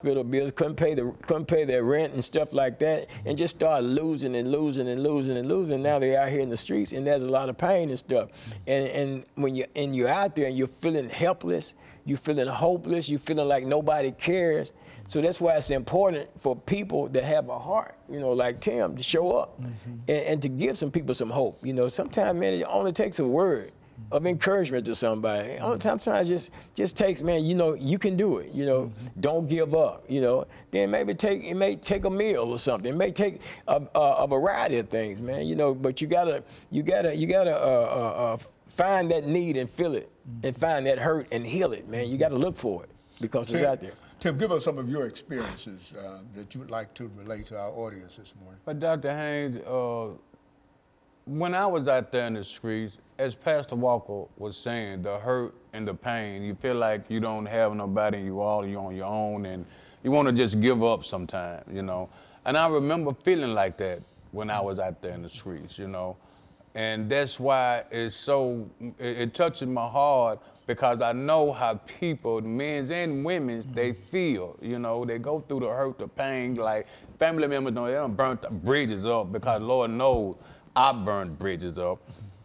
hospital bills, couldn't pay their rent and stuff like that, and just started losing and losing and losing and losing. Now they're out here in the streets, and there's a lot of pain and stuff. And when you're out there and you're feeling helpless, you're feeling hopeless, you're feeling like nobody cares. So that's why it's important for people that have a heart, you know, like Tim, to show up and to give some people some hope. You know, sometimes, man, it only takes a word of encouragement to somebody. Sometimes just takes, man, you know, you can do it. You know, don't give up. You know, then maybe it may take a meal or something. It may take a variety of things, man. You know, but you gotta find that need and feel it, and find that hurt and heal it, man. You gotta look for it because it's out there. Tim, give us some of your experiences that you would like to relate to our audience this morning. But Dr. Haynes, when I was out there in the streets, as Pastor Walker was saying, the hurt and the pain, you feel like you don't have nobody, you're on your own, and you want to just give up sometimes, you know. And I remember feeling like that when I was out there in the streets, you know. And that's why it touches my heart, because I know how people, men's and women's, they feel, you know. They go through the hurt, the pain, like family members know they done burnt the bridges up, because Lord knows I burned bridges up.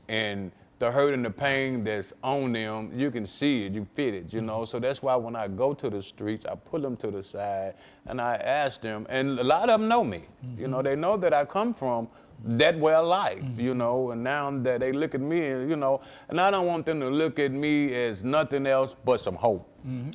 And the hurt and the pain that's on them, you can see it, you feel it, you know. So that's why when I go to the streets, I pull them to the side and I ask them, and a lot of them know me. You know, they know that I come from that way of life, you know, and now that they look at me, you know, and I don't want them to look at me as nothing else but some hope.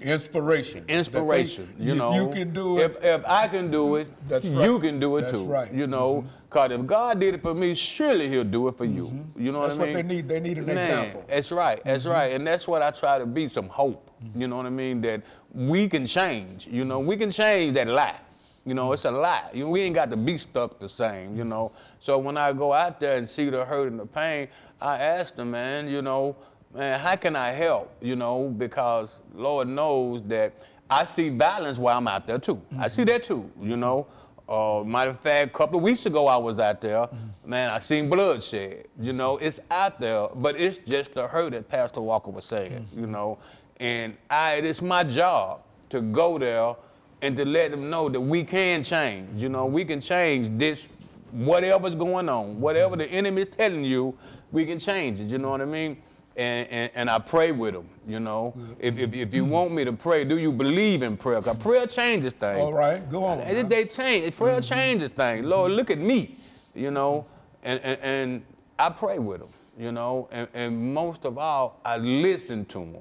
Inspiration. Inspiration, you know. If you can do it. If I can do it, you can do it too. That's right. You know, because if God did it for me, surely he'll do it for you. You know what I mean? That's what they need. They need an example. That's right. That's right. And that's what I try to be, some hope. You know what I mean? That we can change. You know, we can change that lie. You know, it's a lie. We ain't got to be stuck the same, you know. So when I go out there and see the hurt and the pain, I ask them, man, you know, man, how can I help? You know, because Lord knows that I see violence while I'm out there too. I see that too, you know. Matter of fact, a couple of weeks ago I was out there, man, I seen bloodshed. You know, it's out there, but it's just the hurt that Pastor Walker was saying, you know. And it's my job to go there and to let them know that we can change. You know, we can change this, whatever's going on, whatever the enemy is telling you, we can change it. You know what I mean? And I pray with them. You know, if you want me to pray, do you believe in prayer? Because prayer changes things. All right, go on. They change. Prayer changes things. Lord, look at me. You know, and I pray with them. You know, and most of all, I listen to them.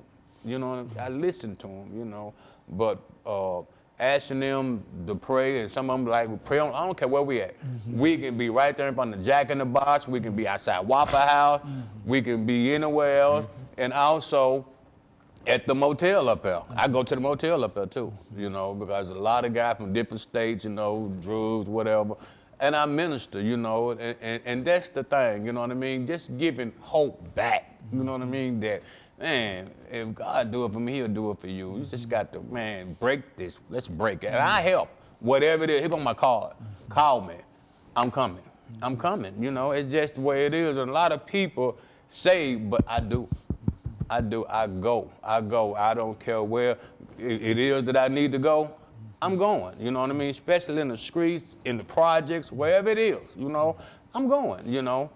You know, I listen to them. You know, but. Asking them to pray, and some of them like, pray on, I don't care where we at. We can be right there in front of the Jack in the Box, we can be outside Waffle House, we can be anywhere else, and also at the motel up there. I go to the motel up there too, you know, because a lot of guys from different states, you know, drugs, whatever, and I minister, you know, and that's the thing, you know what I mean? Just giving hope back, you know what I mean? That, man, if God do it for me, he'll do it for you. You just got to, man, break this. Let's break it. And I help. Whatever it is, here go my card. Call me. I'm coming. I'm coming. You know, it's just the way it is. And a lot of people say, but I do. I do. I go. I go. I don't care where it is that I need to go. I'm going. You know what I mean? Especially in the streets, in the projects, wherever it is, you know, I'm going, you know.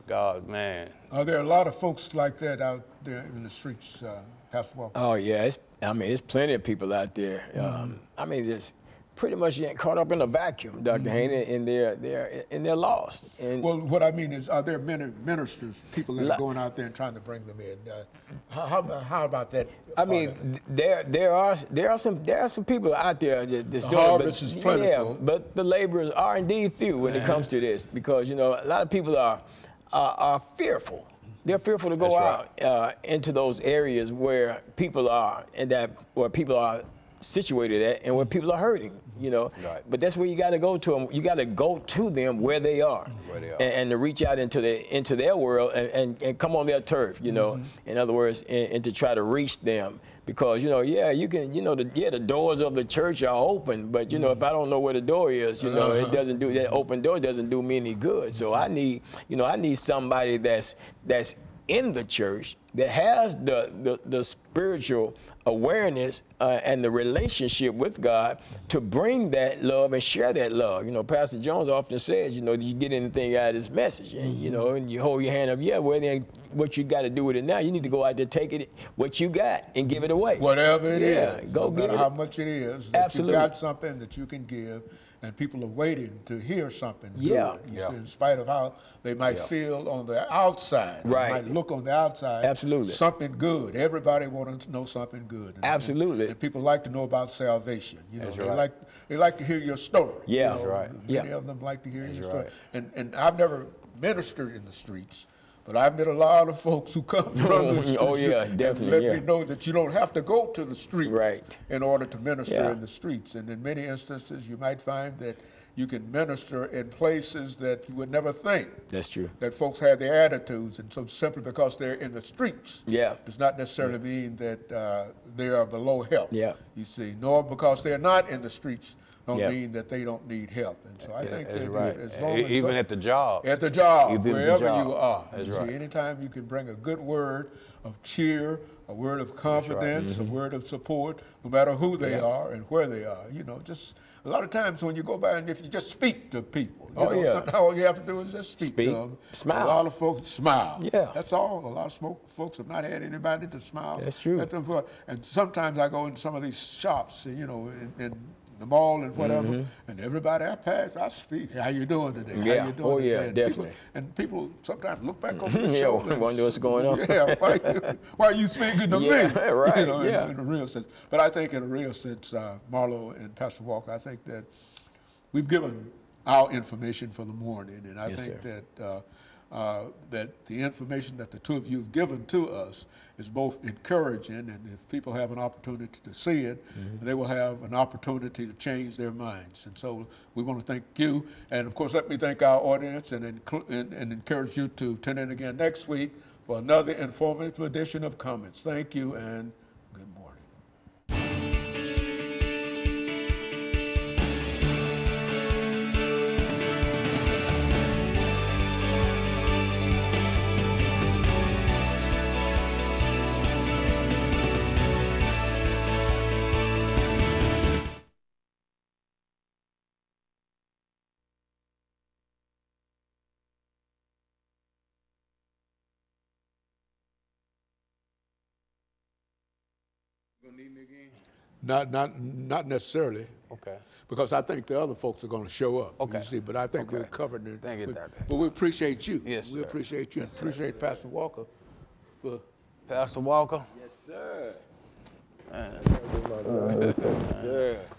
God, man. Are there a lot of folks like that out there in the streets, Pastor Walker? Oh, yeah. There's plenty of people out there. I mean, just pretty much getting caught up in a vacuum, Dr. Haney, and they're lost. And well, what I mean is, are there many ministers, people that are going out there and trying to bring them in? How about that? I mean, there are some people out there that's doing it. The harvest is plentiful. Yeah, but the laborers are indeed few when it comes to this, because you know a lot of people are fearful. They're fearful to go out into those areas where people are, and where people are situated at, and where people are hurting. You know, but that's where you got to go to them. You got to go to them where they are, and to reach out into their world and come on their turf. You know, in other words, and to try to reach them, because you know, you can, you know, the doors of the church are open, but you know, if I don't know where the door is, you know, it doesn't do that open door doesn't do me any good. So I need somebody that's in the church that has the spiritual awareness and the relationship with God to bring that love and share that love. You know, Pastor Jones often says, you know, you get anything out of this message, and you know, and you hold your hand up, yeah, well then what you got to do with it now? You need to go out there, take it, what you got, and give it away. Whatever it is, go no get matter it. how much it is, that Absolutely. you got something that you can give, and people are waiting to hear something Yeah. good. You see, in spite of how they might feel on the outside, Right. or might look on the outside. Absolutely. Something good. Everybody wants to know something good. And, Absolutely. And people like to know about salvation. You know, That's they right. like to hear your story. Yeah. You know, That's right. Many Yeah. of them like to hear your That's story. right. And I've never ministered in the streets. But I've met a lot of folks who come from the streets. Oh, yeah, and definitely, let me know that you don't have to go to the street Right. in order to minister Yeah. in the streets. And in many instances, you might find that you can minister in places that you would never think That's true. that folks have their attitudes. And so simply because they're in the streets Yeah. does not necessarily mean that they are below help, Yeah. you see. Nor because they're not in the streets don't Yeah. mean that they don't need help. And so I think That's that right. as long as Even at the job. at the job, Even at the wherever job. you are. That's You right. see, anytime you can bring a good word of cheer, a word of confidence, a word of support, no matter who they are and where they are. You know, just a lot of times when you go by and if you just speak to people, you know, sometimes all you have to do is just speak to them. Smile. A lot of folks smile. Yeah. That's all. A lot of folks have not had anybody to smile. That's true. At them for. And sometimes I go into some of these shops, you know, in the mall and whatever, and everybody I pass, I speak. How you doing today? Yeah. How you doing Oh, today? yeah, And definitely. people sometimes look back over the Yeah, shoulder. and wonder what's going on. Yeah, why are you speaking to Yeah, me? right, You know, yeah. in a real sense. But I think in a real sense, Marlo and Pastor Walker, I think that we've given our information for the morning, and I Yes, think sir. that the information that the two of you have given to us is both encouraging, and if people have an opportunity to see it, they will have an opportunity to change their minds. And so we want to thank you, and of course let me thank our audience and encourage you to tune in again next week for another informative edition of Comments. Thank you and good morning. Gonna need me again? Not necessarily. Okay. Because I think the other folks are going to show up. Okay. You see, but I think Okay. we're covered it. Thank you, Doctor. But we appreciate you. Yes, we sir. appreciate you. Yes, sir. Appreciate Pastor Walker for. Pastor Walker, Yes, sir.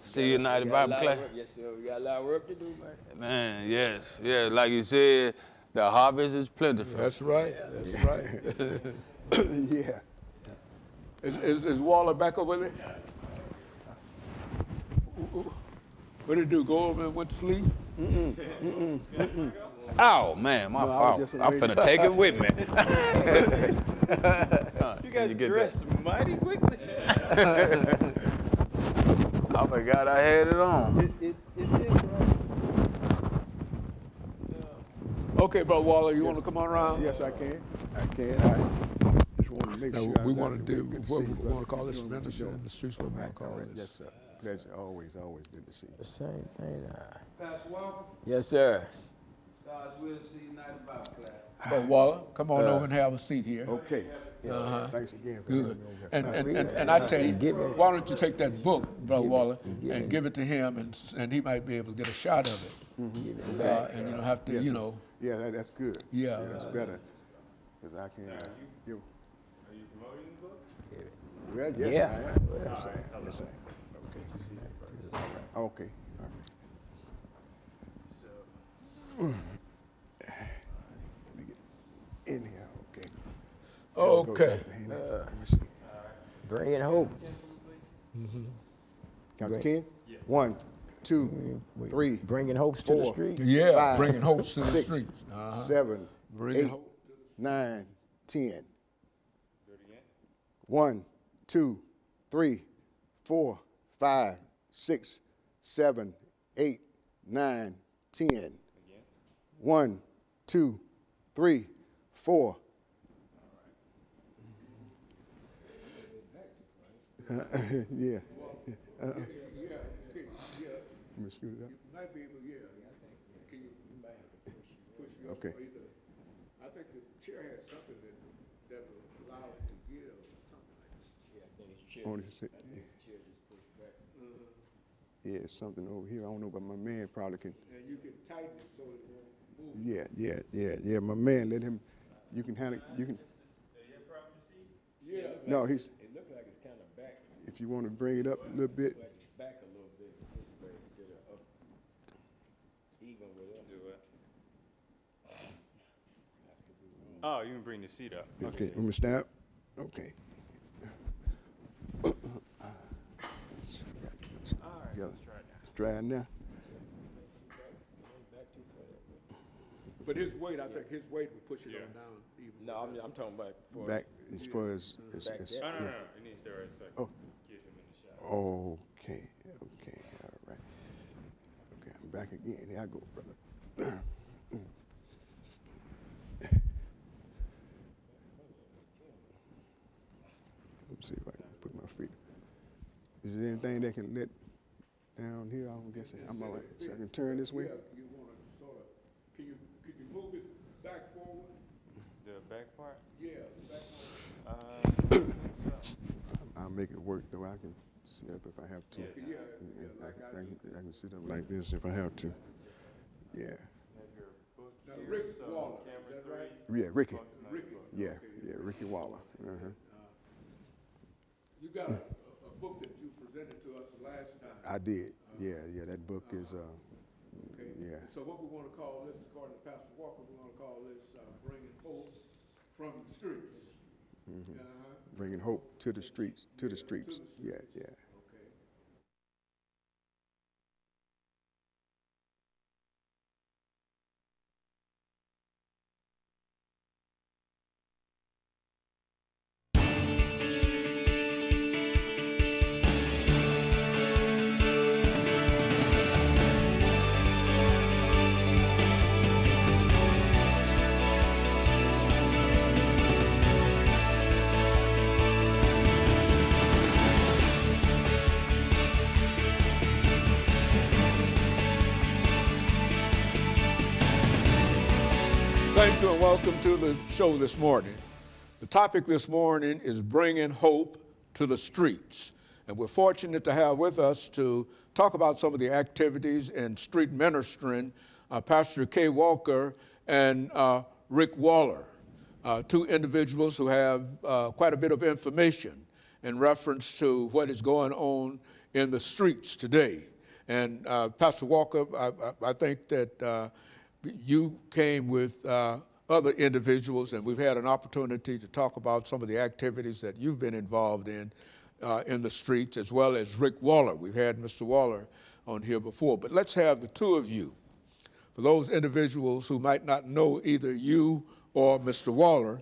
see you tonight at Bible class. Yes, sir. We got a lot of work to do, man. Man, yes, yeah. Like you said, the harvest is plentiful. That's right. That's right. Yeah. Is Waller back over there? What did he do? Go over and went to sleep? Oh man, my No, I was fault. just I'm ready. finna take it with me. You guys get dressed mighty quickly. I forgot I had it on. It is, right? Okay, Brother Waller, you want to come on around? Yes, I can. I can. I just want to make Now, sure. we I want to do good what see we you, brother. want to call this You're doing a good minister job. in the streets. What we want to call this? Yes, sir. Pleasure. Always good to see you. The same thing. Pastor Walker, Yes, sir. God's will, see you tonight at Bible class. Brother Waller, come on over and have a seat here. Okay. Thanks again for Good. having me over here. And I tell you, why don't you take that book, Brother Waller, and give it to him, and he might be able to get a shot of it. And you don't have to, Yes, you sir. know. Yeah, that's good. Yeah. That's better. Because I can give. Are you promoting the book? Well, yes, Yeah. I am. Yes, I am. Yes, I am. Okay. Okay. All right. Let me get in here. Okay. Okay. Let me see. Bringing hope. Count to 10. 1, 2, 3, Bringing hopes to the 4, street. Yeah, 5, bringing hopes to the 6, streets. 7, Bringing 8, hope. 9, 10. 1, 2, 3, 4, 5, 6, 7, 8, 9, 10. 1, 2, 3, 4. Yeah. Yeah, okay, yeah. Let me scoot it up. You might be able, yeah. Can you push you up? Okay. Or either, I think the chair has something that allows it to give, or something like that. Yeah, I think it's chair. On his, Chair just pushed back. yeah, it's something over here. I don't know, but my man probably can. And you can tighten it so it won't move. Yeah. My man, let him. You can handle. You can. Yeah. No, he's. It looks like it's kind of back, If you want to bring it up a little bit. like it's back a little bit this way instead of up, even with us. Do what? Oh, you can bring the seat up. Okay, let me stand up. Okay. All right, Yeah. let's try it now. Try it now. Back too far. But his weight, I think his weight would push it Yeah. on down even. No, I'm talking about for Back as far as. Back there. Oh, no, it needs to right so I can Oh. get him in the shot. Okay, all right. Okay, I'm back again. Here I go, brother. Let me see if I can put my feet. Is there anything that can let down here? I'm guessing I'm all right. So I can turn this way? Yeah, you want to sort of, could you move it back forward? The back part? Yeah, back Uh, I'll make it work though. I can sit up if I have to. forward. Yeah, like I can sit up like this if I have to. Yeah. have your book Now, here. Rick So Waller, camera is that right? three, Yeah, Ricky. focus on Ricky. the book. Yeah, Okay. yeah, Ricky Waller. You got a book that you presented to us last time. I did. Yeah, that book is. Okay. Yeah. So what we want to call this, according to Pastor Walker, we want to call this Bringing Hope from the Streets. Bringing hope to the streets. To the streets. Yeah. Okay. Thank you and welcome to the show this morning. The topic this morning is bringing hope to the streets. And we're fortunate to have with us to talk about some of the activities in street ministering, Pastor Kay Walker and Rick Waller, two individuals who have quite a bit of information in reference to what is going on in the streets today. And Pastor Walker, I think that you came with other individuals, and we've had an opportunity to talk about some of the activities that you've been involved in the streets, as well as Rick Waller. We've had Mr. Waller on here before, but let's have the two of you. For those individuals who might not know either you or Mr. Waller,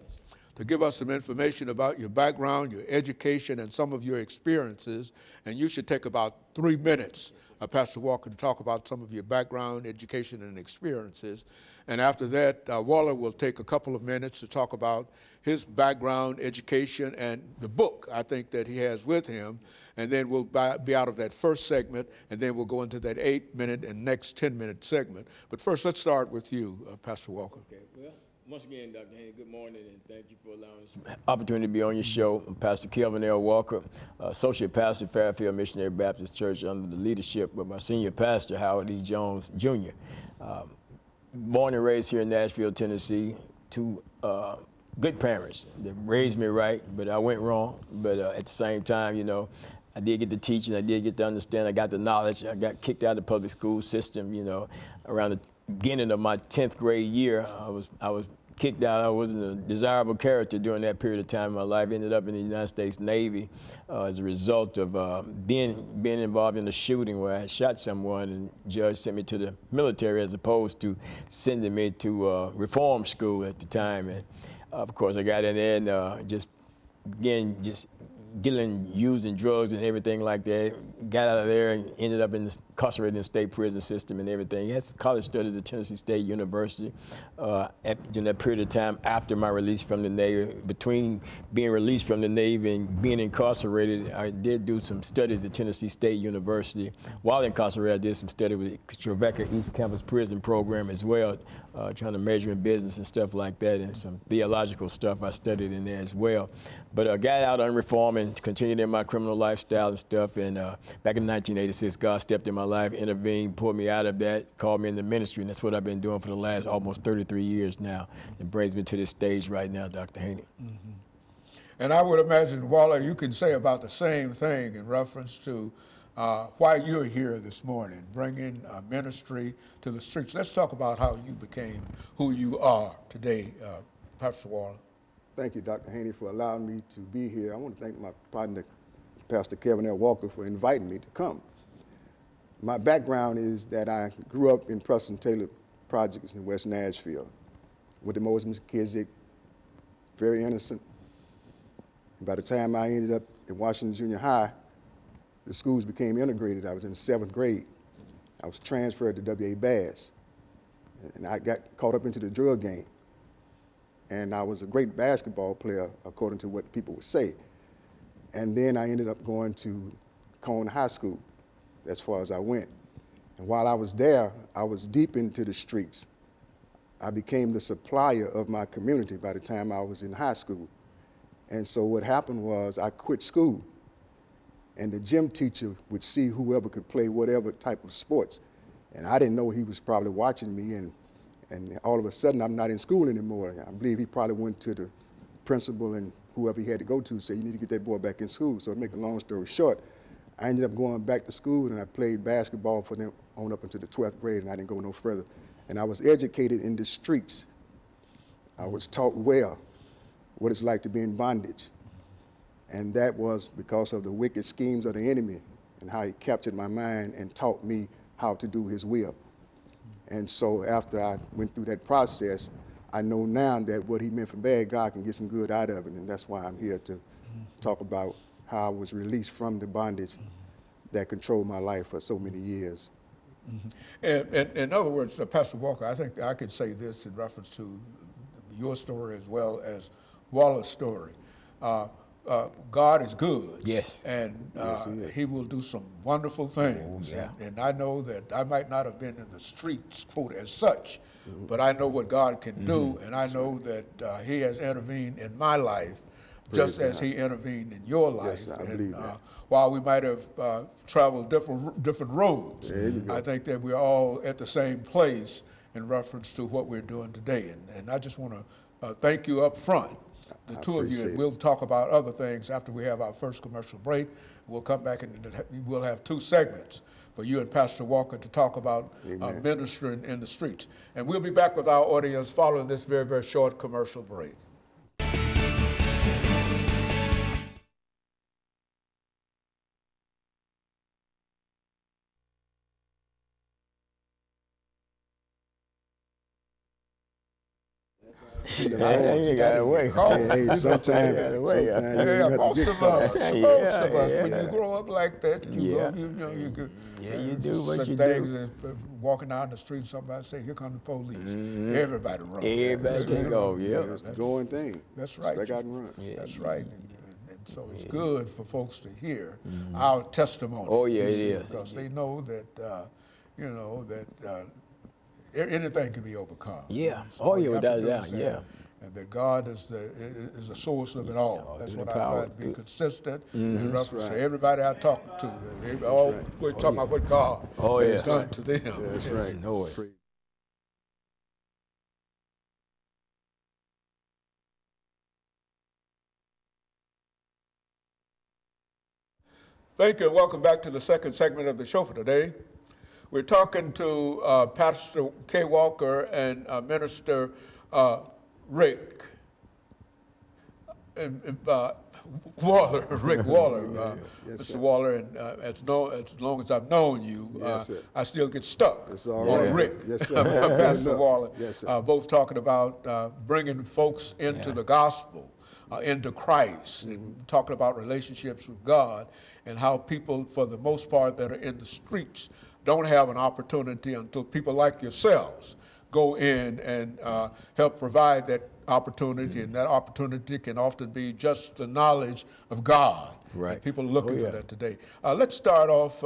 to give us some information about your background, your education, and some of your experiences. And you should take about 3 minutes, Pastor Walker, to talk about some of your background, education, and experiences. And after that, Waller will take a couple of minutes to talk about his background, education, and the book, I think, that he has with him. And then we'll be out of that first segment, and then we'll go into that 8-minute and next 10-minute segment. But first, let's start with you, Pastor Walker. Okay, well, once again, Dr. Haney, good morning, and thank you for allowing us the opportunity to be on your show. I'm Pastor Kelvin L. Walker, Associate Pastor, Fairfield Missionary Baptist Church, under the leadership of my senior pastor, Howard E. Jones, Jr. Born and raised here in Nashville, Tennessee, two good parents that raised me right, but I went wrong. But at the same time, you know, I did get the teaching, I did get to understand, I got the knowledge. I got kicked out of the public school system, you know, around the beginning of my 10th grade year. I was kicked out. I wasn't a desirable character during that period of time in my life. Ended up in the United States Navy as a result of being involved in a shooting where I had shot someone, and the judge sent me to the military as opposed to sending me to reform school at the time. And of course, I got in there and just using drugs and everything like that. Got out of there and ended up incarcerated in the state prison system and everything. He had some college studies at Tennessee State University. In that period of time after my release from the Navy, between being released from the Navy and being incarcerated, I did do some studies at Tennessee State University. While incarcerated, I did some study with the Trevecca East Campus Prison Program as well, trying to major in business and stuff like that, and some theological stuff I studied in there as well. But I got out on reform and continued in my criminal lifestyle and stuff. And back in 1986, God stepped in my life, intervened, pulled me out of that, called me in the ministry, and that's what I've been doing for the last almost 33 years now. It brings me to this stage right now, Dr. Haney. Mm-hmm. And I would imagine, Waller, you can say about the same thing in reference to why you're here this morning, bringing ministry to the streets. Let's talk about how you became who you are today, Pastor Waller. Thank you, Dr. Haney, for allowing me to be here. I want to thank my partner, Pastor Kevin L. Walker, for inviting me to come. My background is that I grew up in Preston Taylor Projects in West Nashville. Went to Moses McKissick, very innocent. And by the time I ended up at Washington Junior High, the schools became integrated. I was in the 7th grade. I was transferred to W.A. Bass, and I got caught up into the drug game. And I was a great basketball player, according to what people would say. And then I ended up going to Cone High School, as far as I went. And while I was there, I was deep into the streets. I became the supplier of my community by the time I was in high school. And so what happened was I quit school, and the gym teacher would see whoever could play whatever type of sports. And I didn't know he was probably watching me, and all of a sudden I'm not in school anymore. I believe he probably went to the principal and whoever he had to go to said, you need to get that boy back in school. So to make a long story short, I ended up going back to school, and I played basketball for them on up until the 12th grade, and I didn't go no further. And I was educated in the streets. I was taught well what it's like to be in bondage. And that was because of the wicked schemes of the enemy and how he captured my mind and taught me how to do his will. And so after I went through that process, I know now that what he meant for bad, God can get some good out of it. And that's why I'm here to talk about how I was released from the bondage that controlled my life for so many years. And in other words, Pastor Walker, I think I could say this in reference to your story as well as Waller's story. God is good. Yes. And Yes, he will do some wonderful things. Oh, yeah. And I know that I might not have been in the streets, quote, as such, but I know what God can do, and I know that he has intervened in my life just as he intervened in your life. Yes, I believe that. While we might have traveled different roads, I think that we're all at the same place in reference to what we're doing today. And I just want to thank you up front, the two of you, and we'll talk about other things after we have our first commercial break. We'll come back and we'll have 2 segments for you and Pastor Walker to talk about ministering in the streets. And we'll be back with our audience following this very, very short commercial break. You got away. Hey, sometimes Most of us, when you grow up like that, you could. Yeah, you do what you do. Walking down the street, somebody say, "Here come the police." Everybody run. Everybody take off. Yeah, that's the going thing. That's right. They got to run. Yeah. That's right. And so it's good for folks to hear our testimony. Oh yeah, it is. Because they know that anything can be overcome. Yeah. So Oh you yeah, have to without a doubt. understand Yeah. And that God is the source of it all. That's what I try to be consistent in reference to everybody I talk to. We're talking about what God has done to them. That's right. Know it. Thank you, and welcome back to the second segment of the show for today. We're talking to Pastor K. Walker and Minister Rick Waller, Rick Waller, Mr. Waller, and as long as I've known you, I still get stuck on Rick, Pastor Waller, yes, both talking about bringing folks into the gospel into Christ, and talking about relationships with God, and how people, for the most part, that are in the streets don't have an opportunity until people like yourselves go in and help provide that opportunity, and that opportunity can often be just the knowledge of God. Right. And people are looking for that today. Let's start off,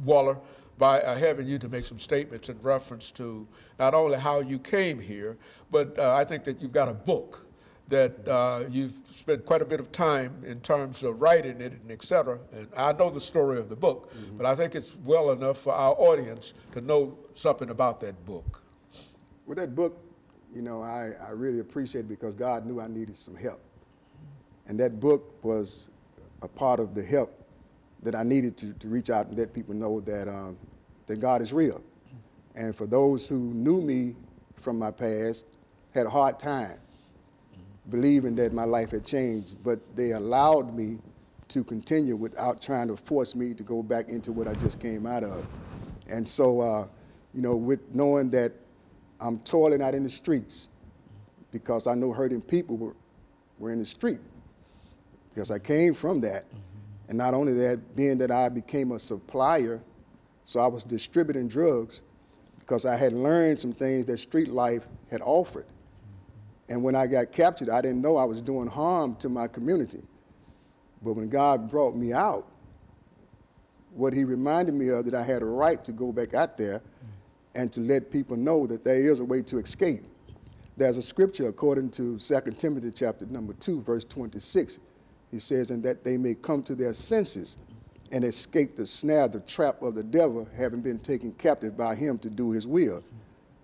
Waller, by having you to make some statements in reference to not only how you came here, but I think that you've got a book that you've spent quite a bit of time in terms of writing it and et cetera. And I know the story of the book, but I think it's well enough for our audience to know something about that book. With that book, you know, I really appreciate it because God knew I needed some help. And that book was a part of the help that I needed to reach out and let people know that, that God is real. And for those who knew me from my past, had a hard time believing that my life had changed, but they allowed me to continue without trying to force me to go back into what I just came out of. And so, you know, with knowing that I'm toiling out in the streets because I know hurting people were in the street, because I came from that. And not only that, being that I became a supplier, so I was distributing drugs because I had learned some things that street life had offered. And when I got captured, I didn't know I was doing harm to my community. But when God brought me out, what he reminded me of, that I had a right to go back out there and to let people know that there is a way to escape. There's a scripture according to 2 Timothy chapter number 2, verse 26. He says, and that they may come to their senses and escape the snare, the trap of the devil, having been taken captive by him to do his will.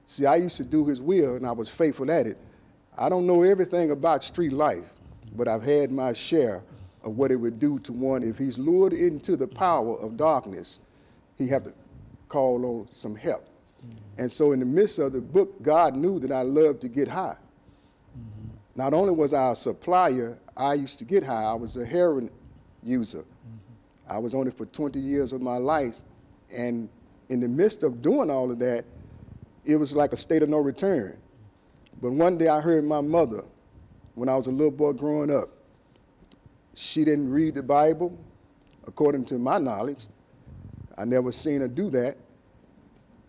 See, I used to do his will, and I was faithful at it. I don't know everything about street life, but I've had my share of what it would do to one. If he's lured into the power of darkness, he have to call on some help. And so in the midst of the book, God knew that I loved to get high. Not only was I a supplier, I used to get high. I was a heroin user. I was on it for 20 years of my life. And in the midst of doing all of that, it was like a state of no return. But one day I heard my mother, when I was a little boy growing up, she didn't read the Bible, according to my knowledge. I never seen her do that.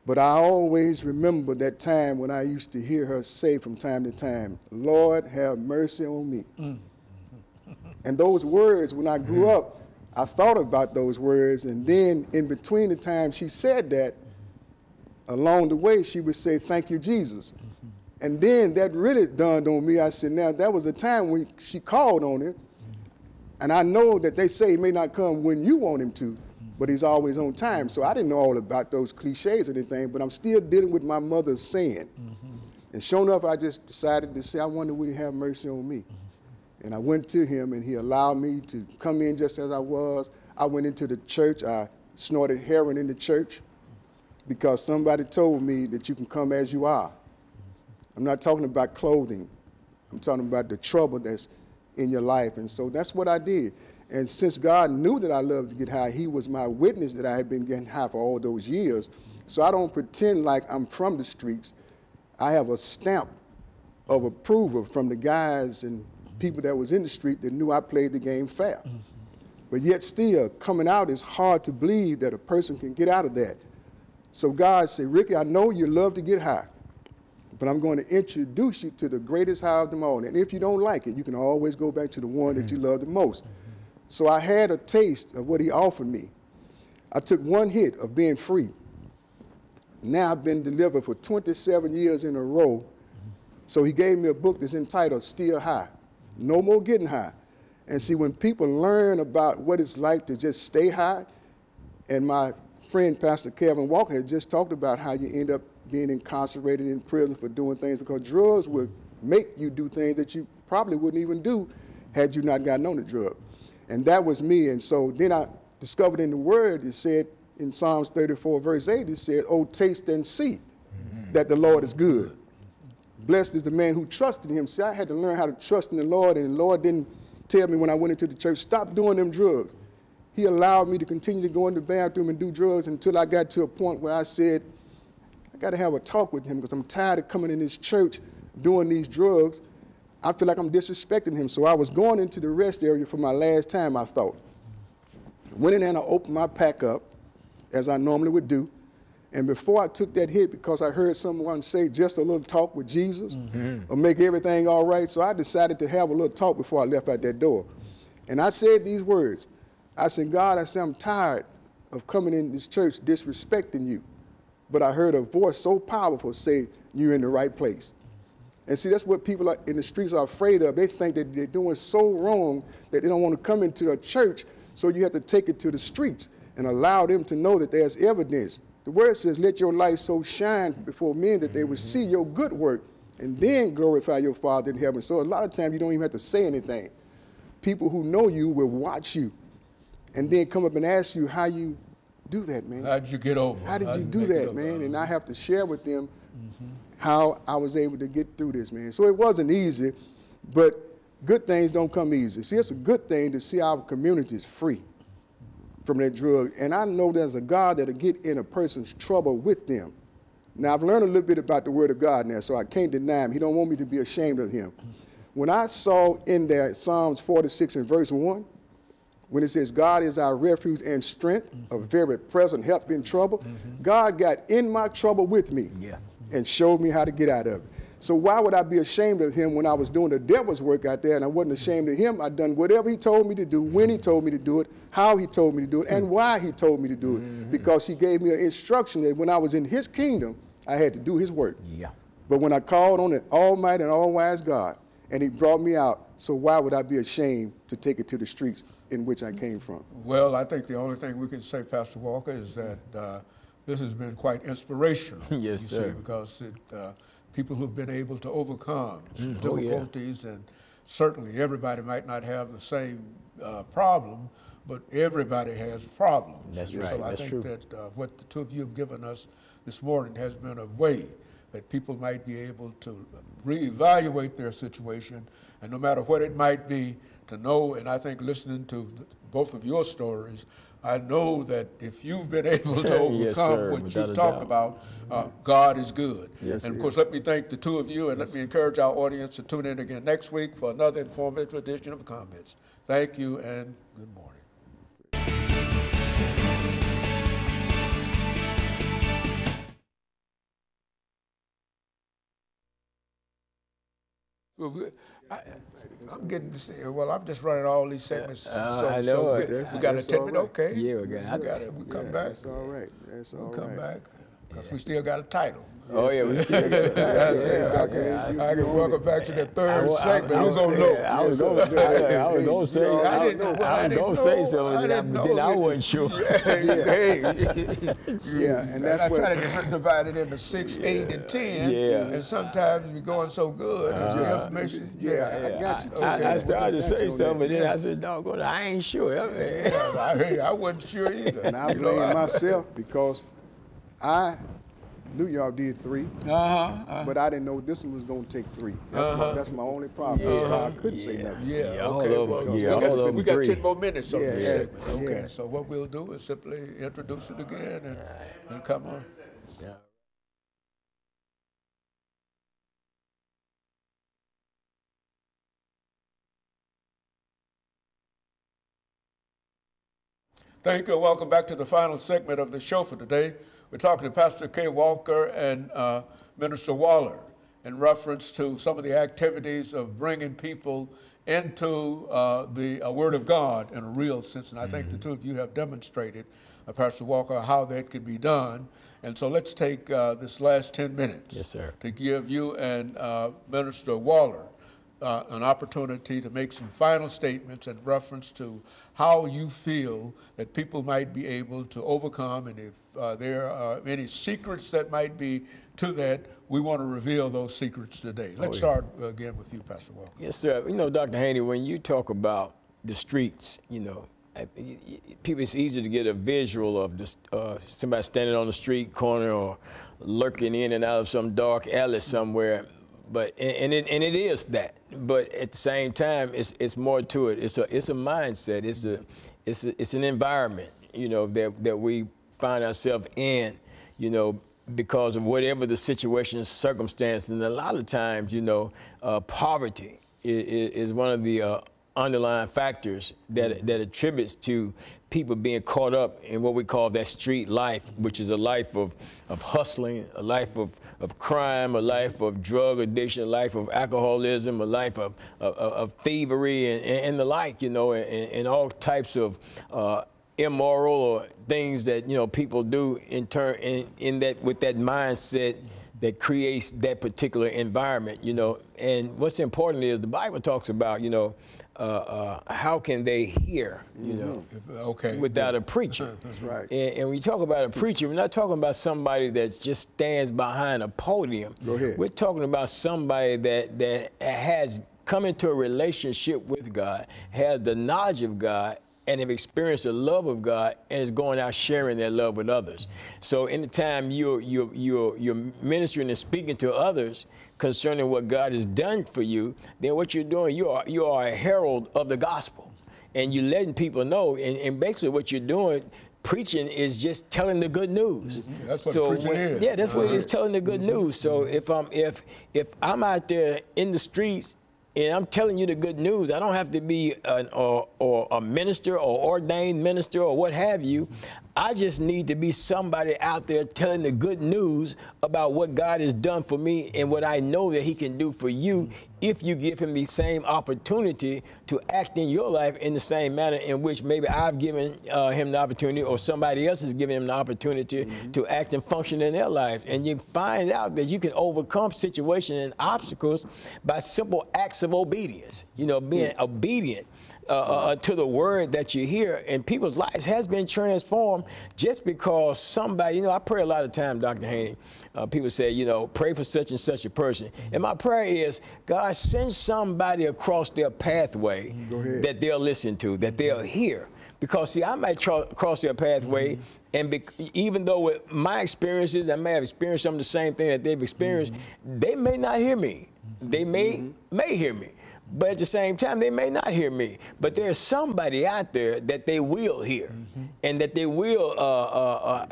But I always remember that time when I used to hear her say from time to time, Lord, have mercy on me. And those words, when I grew up, I thought about those words. And then in between the time she said that, along the way, she would say, thank you, Jesus. And then that really dawned on me. I said, now, that was a time when she called on it. And I know that they say he may not come when you want him to, but he's always on time. So I didn't know all about those cliches or anything, but I'm still dealing with my mother's saying. And sure enough, I just decided to say, I wonder would he have mercy on me? And I went to him, and he allowed me to come in just as I was. I went into the church. I snorted heroin in the church because somebody told me that you can come as you are. I'm not talking about clothing. I'm talking about the trouble that's in your life. And so that's what I did. And since God knew that I loved to get high, he was my witness that I had been getting high for all those years. So I don't pretend like I'm from the streets. I have a stamp of approval from the guys and people that was in the street that knew I played the game fair. But yet still, coming out is hard to believe that a person can get out of that. So God said, Ricky, I know you love to get high, but I'm going to introduce you to the greatest high of them all. And if you don't like it, you can always go back to the one that you love the most. So I had a taste of what he offered me. I took one hit of being free. Now I've been delivered for 27 years in a row. So he gave me a book that's entitled Still High. No more getting high. And see, when people learn about what it's like to just stay high, and my friend Pastor Kevin Walker had just talked about how you end up being incarcerated in prison for doing things because drugs would make you do things that you probably wouldn't even do had you not gotten on the drug. And that was me. And so then I discovered in the Word, it said in Psalms 34, verse 8, it said, oh, taste and see that the Lord is good. Blessed is the man who trusted him. See, I had to learn how to trust in the Lord, and the Lord didn't tell me when I went into the church, stop doing them drugs. He allowed me to continue to go in the bathroom and do drugs until I got to a point where I said, I got to have a talk with him because I'm tired of coming in this church doing these drugs. I feel like I'm disrespecting him. So I was going into the rest area for my last time, I thought. Went in there and I opened my pack up, as I normally would do. And before I took that hit, because I heard someone say just a little talk with Jesus will make everything all right, so I decided to have a little talk before I left out that door. And I said these words. I said, God, I said, I'm tired of coming in this church disrespecting you. But I heard a voice so powerful say, you're in the right place. And see, that's what people in the streets are afraid of. They think that they're doing so wrong that they don't want to come into a church, so you have to take it to the streets and allow them to know that there's evidence. The word says, let your light so shine before men that they will see your good work and then glorify your Father in heaven. So a lot of times you don't even have to say anything. People who know you will watch you and then come up and ask you how you do that, man. How did you get over? How did you do that, man? And I have to share with them how I was able to get through this, man. So it wasn't easy, but good things don't come easy. See, it's a good thing to see our communities free from that drug. And I know there's a God that'll get in a person's trouble with them. Now, I've learned a little bit about the Word of God now, so I can't deny him. He don't want me to be ashamed of him. When I saw in there Psalms 46 and verse 1, when it says, God is our refuge and strength, a very present help in trouble, God got in my trouble with me and showed me how to get out of it. So why would I be ashamed of him when I was doing the devil's work out there and I wasn't ashamed of him? I'd done whatever he told me to do, when he told me to do it, how he told me to do it, and why he told me to do it. Because he gave me an instruction that when I was in his kingdom, I had to do his work. But when I called on the almighty and all-wise God, and he brought me out, so why would I be ashamed to take it to the streets in which I came from? Well, I think the only thing we can say, Pastor Walker, is that this has been quite inspirational. Yes, you sir. see, because people who've been able to overcome some difficulties, and certainly everybody might not have the same problem, but everybody has problems. That's And right. So I That's think true. that what the two of you have given us this morning has been a way that people might be able to reevaluate their situation, and no matter what it might be, to know. And I think listening to both of your stories, I know that if you've been able to overcome Yes, sir, what without you've a talked doubt. about, God is good. Yes, and of he course, let me thank the two of you, and let me encourage our audience to tune in again next week for another informative edition of Comments. Thank you and good morning. Well, I'm getting to see. Well, I'm just running all these segments. I know it. We got a That's 10 all minute, right. okay? Yeah, we got it. We come Yeah, back. That's all right. That's all We'll come right. back because we still got a title. Oh, yeah, we still That's it. I can welcome back to the third segment. Who's gonna know? I was gonna say, I didn't know. I was gonna say something, but then I wasn't sure. Hey, Yeah, and that's I what. try to divide it into 6, 8, and 10. Yeah. And sometimes you're going so good, the information. I got you. I started to say Thanks on something, but that. then I said, doggone, I ain't sure. I wasn't sure either. And I blame myself because I knew y'all did 3, but I didn't know this one was going to take 3. That's my only problem. That's why I couldn't say nothing. Yeah, all okay. of Well, them. we Yeah, all of them we got three. 10 more minutes on this Yeah, segment. Okay, yeah. so what we'll do is simply introduce it again and come on. Yeah. Thank you, and welcome back to the final segment of the show for today. We're talking to Pastor K. Walker and Minister Waller in reference to some of the activities of bringing people into the Word of God in a real sense. And I think the two of you have demonstrated, Pastor Walker, how that can be done. And so let's take this last 10 minutes Yes, sir. to give you and Minister Waller an opportunity to make some final statements in reference to how you feel that people might be able to overcome, and if there are any secrets that might be to that, we want to reveal those secrets today. Let's start again with you, Pastor Walker. Yes, sir. You know, Dr. Haney, when you talk about the streets, you know, people, it's easy to get a visual of this, somebody standing on the street corner or lurking in and out of some dark alley somewhere. But and it is that. But at the same time, it's more to it. It's a mindset. It's an environment, you know, that we find ourselves in, you know, because of whatever the situation, circumstance, and a lot of times, you know, poverty is one of the underlying factors that attributes to people being caught up in what we call that street life, which is a life of hustling, a life of crime, a life of drug addiction, a life of alcoholism, a life of thievery and the like, you know, and all types of immoral or things that, you know, people do in that with that mindset that creates that particular environment, you know. And what's important is the Bible talks about, you know, how can they hear, you know, without a preacher? That's right. And when you talk about a preacher, we're not talking about somebody that just stands behind a podium. Go ahead. We're talking about somebody that has come into a relationship with God, has the knowledge of God, and have experienced the love of God, and is going out sharing that love with others. So anytime you're ministering and speaking to others concerning what God has done for you, then what you're doing, you are a herald of the gospel, and you're letting people know. And basically, what you're doing, preaching, is just telling the good news. Yeah, that's what preaching is. Yeah, that's what it is, telling the good news. So if I'm out there in the streets and I'm telling you the good news, I don't have to be a minister or ordained minister or what have you. I just need to be somebody out there telling the good news about what God has done for me and what I know that he can do for you if you give him the same opportunity to act in your life in the same manner in which maybe I've given him the opportunity, or somebody else has given him the opportunity to act and function in their life. And you find out that you can overcome situations and obstacles by simple acts of obedience, you know, being obedient to the word that you hear, and people's lives has been transformed just because somebody, you know, I pray a lot of time, Dr. Haney, people say, you know, pray for such and such a person. And my prayer is, God, send somebody across their pathway that they'll listen to, that they'll hear. Because, see, I might cross their pathway, and even though with my experiences, I may have experienced some of the same thing that they've experienced, they may not hear me. They may hear me. But at the same time, they may not hear me. But there's somebody out there that they will hear, and that they will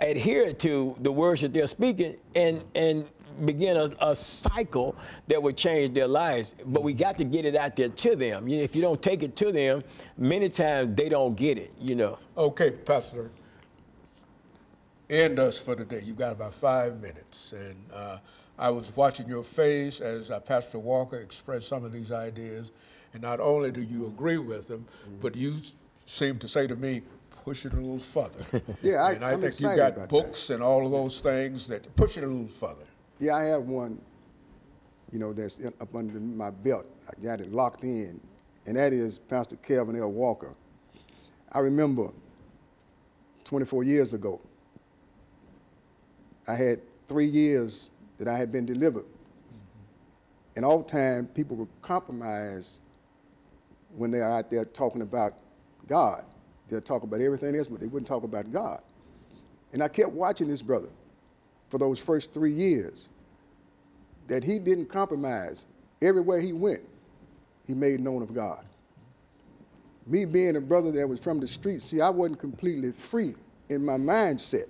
adhere to the words that they're speaking, and begin a cycle that would change their lives. But we got to get it out there to them. You know, if you don't take it to them, many times they don't get it, you know. Okay, Pastor, end us for today. You got about 5 minutes. And I was watching your face as Pastor Walker expressed some of these ideas, and not only do you agree with them, but you seem to say to me, push it a little further. Yeah, and I I'm think you excited got about books and all of those things that push it a little further. Yeah, I have one, you know, that's up under my belt. I got it locked in, and that is Pastor Kevin L. Walker. I remember 24 years ago, I had 3 years that I had been delivered. And all the time, people would compromise when they're out there talking about God. They'll talk about everything else, but they wouldn't talk about God. And I kept watching this brother for those first 3 years, that he didn't compromise. Everywhere he went, he made known of God. Me being a brother that was from the streets, see, I wasn't completely free in my mindset.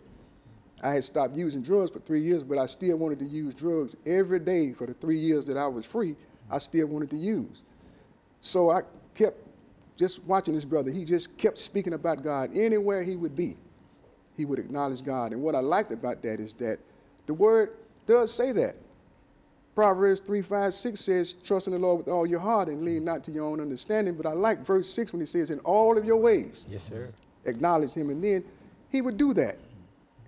I had stopped using drugs for 3 years, but I still wanted to use drugs every day for the 3 years that I was free. I still wanted to use. So I kept just watching this brother. He just kept speaking about God. Anywhere he would be, he would acknowledge God. And what I liked about that is that the word does say that. Proverbs 3:5-6 says, trust in the Lord with all your heart and lean not to your own understanding. But I like verse 6 when he says, in all of your ways, Yes, sir. acknowledge him. And then he would do that.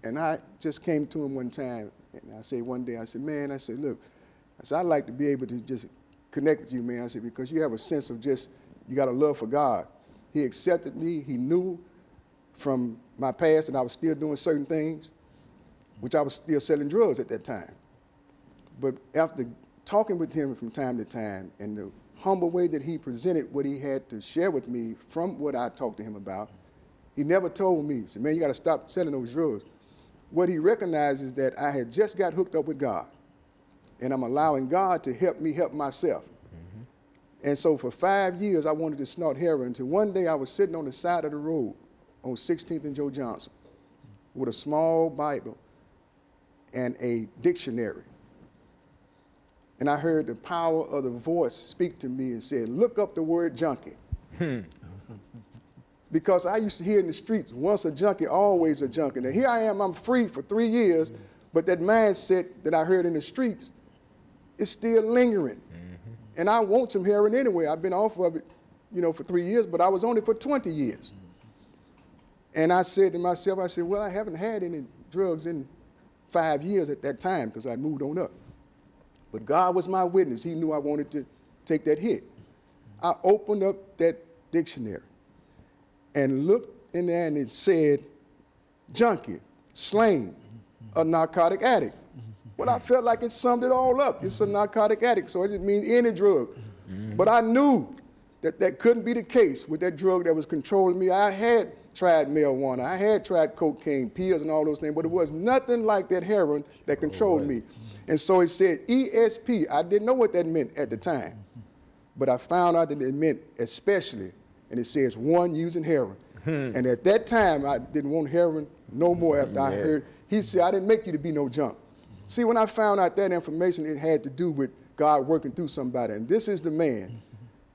And I just came to him one time, and I said one day, I said, man, I said, look, I said, I'd like to be able to just connect with you, man. I said, because you have a sense of just, you got a love for God. He accepted me. He knew from my past that I was still doing certain things, which I was still selling drugs at that time. But after talking with him from time to time, and the humble way that he presented what he had to share with me from what I talked to him about, he never told me, he said, man, you got to stop selling those drugs. What he recognized is that I had just got hooked up with God, and I'm allowing God to help me help myself. And so for 5 years, I wanted to snort heroin until one day I was sitting on the side of the road on 16th and Joe Johnson with a small Bible and a dictionary. and I heard the power of the voice speak to me and said, look up the word junkie. Because I used to hear in the streets, once a junkie, always a junkie. Now here I am, I'm free for 3 years, but that mindset that I heard in the streets is still lingering. And I want some heroin anyway. I've been off of it, you know, for 3 years, but I was on it for 20 years. And I said to myself, I said, well, I haven't had any drugs in 5 years at that time because I'd moved on up. But God was my witness. He knew I wanted to take that hit. I opened up that dictionary and looked in there, and it said junkie, slang, a narcotic addict. Well, I felt like it summed it all up. It's a narcotic addict, so it didn't mean any drug. But I knew that that couldn't be the case with that drug that was controlling me. I had tried marijuana, I had tried cocaine, pills, and all those things, but it was nothing like that heroin that controlled me. And so it said ESP. I didn't know what that meant at the time, but I found out that it meant especially, and it says one using heroin. And at that time, I didn't want heroin no more after I heard, he said, I didn't make you to be no junk. See, when I found out that information, it had to do with God working through somebody. And this is the man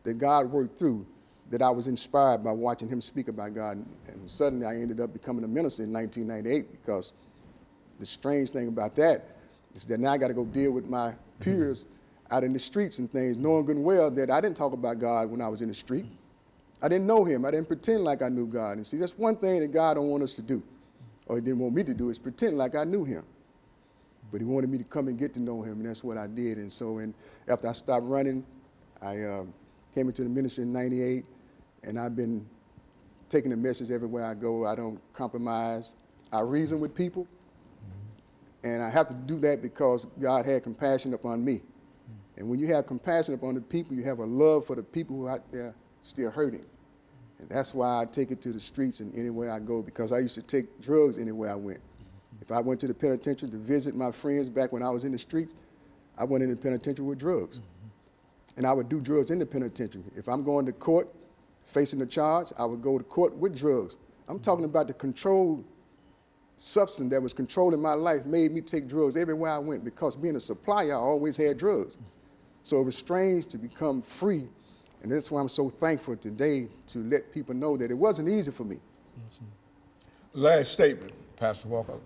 that God worked through, that I was inspired by watching him speak about God. And suddenly I ended up becoming a minister in 1998, because the strange thing about that is that now I got to go deal with my peers out in the streets and things, knowing good and well that I didn't talk about God when I was in the street. I didn't know him. I didn't pretend like I knew God. And see, that's one thing that God don't want us to do, or he didn't want me to do, is pretend like I knew him. But he wanted me to come and get to know him, and that's what I did. And so after I stopped running, I came into the ministry in 98, and I've been taking the message everywhere I go. I don't compromise. I reason with people, and I have to do that because God had compassion upon me. And when you have compassion upon the people, you have a love for the people who are out there still hurting. And that's why I take it to the streets and anywhere I go, because I used to take drugs anywhere I went. If I went to the penitentiary to visit my friends back when I was in the streets, I went in the penitentiary with drugs. And I would do drugs in the penitentiary. If I'm going to court facing a charge, I would go to court with drugs. I'm talking about the controlled substance that was controlling my life made me take drugs everywhere I went, because being a supplier, I always had drugs. So it was strange to become free. And that's why I'm so thankful today to let people know that it wasn't easy for me. Last statement, Pastor Walker,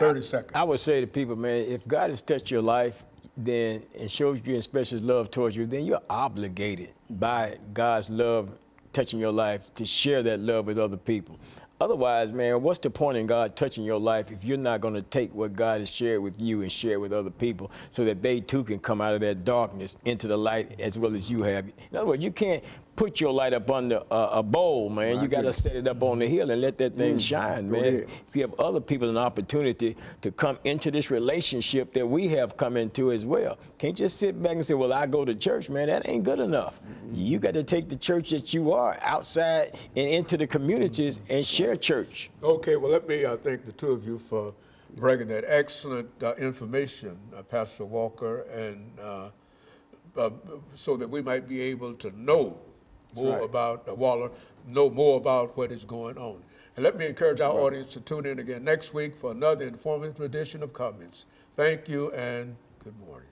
30 seconds. I would say to people, man, if God has touched your life, then and shows you and special love towards you, then you're obligated by God's love touching your life to share that love with other people. Otherwise, man, what's the point in God touching your life if you're not going to take what God has shared with you and share with other people so that they too can come out of that darkness into the light as well as you have? In other words, you can't put your light up under a bowl, man. You got to set it up on the hill and let that thing shine, man. If you have other people an opportunity to come into this relationship that we have come into as well. Can't just sit back and say, well, I go to church, man. That ain't good enough. You got to take the church that you are outside and into the communities and share church. Okay, well, let me thank the two of you for bringing that excellent information, Pastor Walker, and so that we might be able to know more about Waller, know more about what is going on. And let me encourage our audience to tune in again next week for another informative edition of Comments. Thank you and good morning.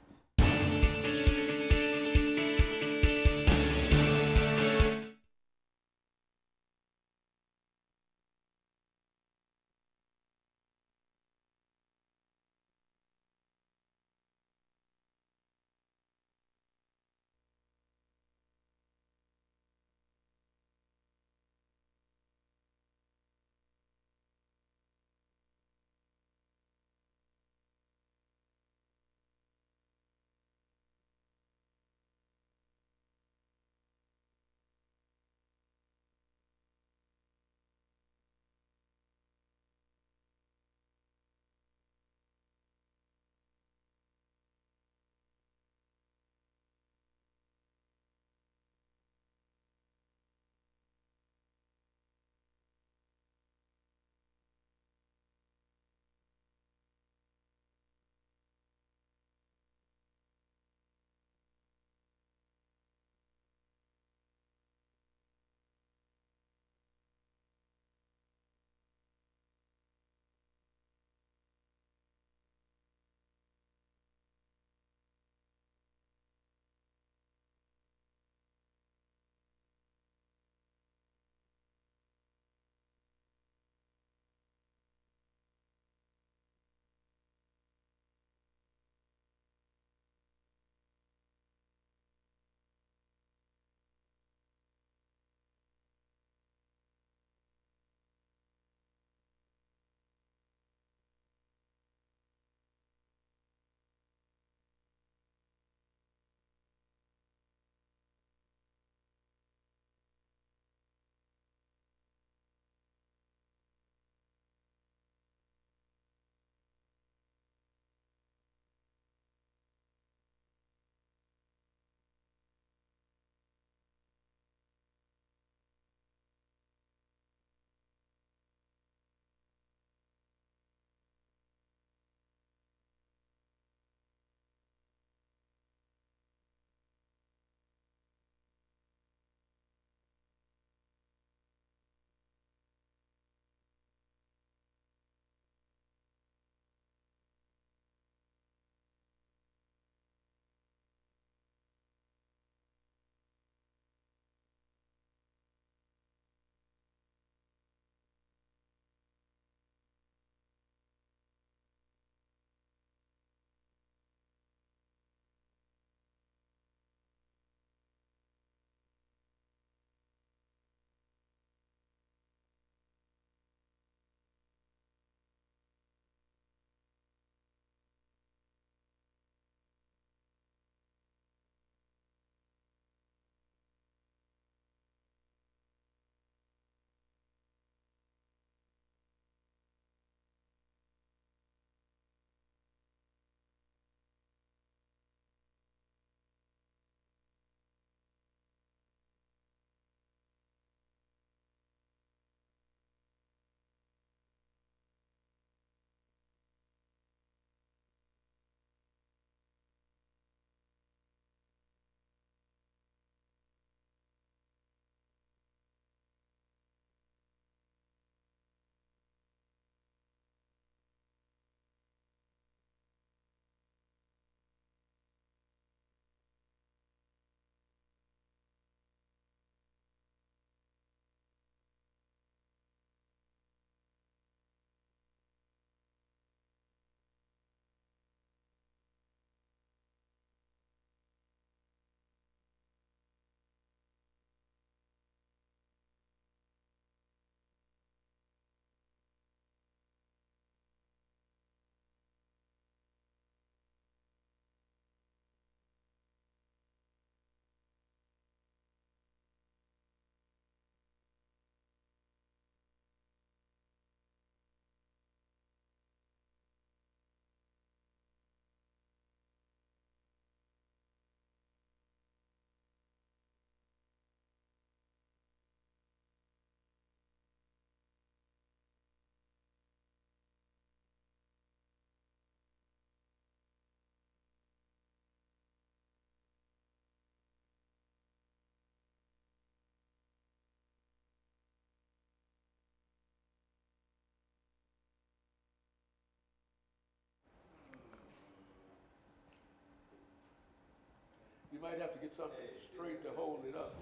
You might have to get something straight to hold it up.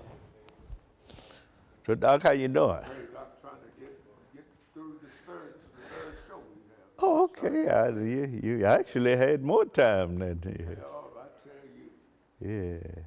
So, Doc, how you doing? Hey, I'm trying to get through this third show we have. Oh, okay. You actually had more time than you. Oh, I tell you. Yeah.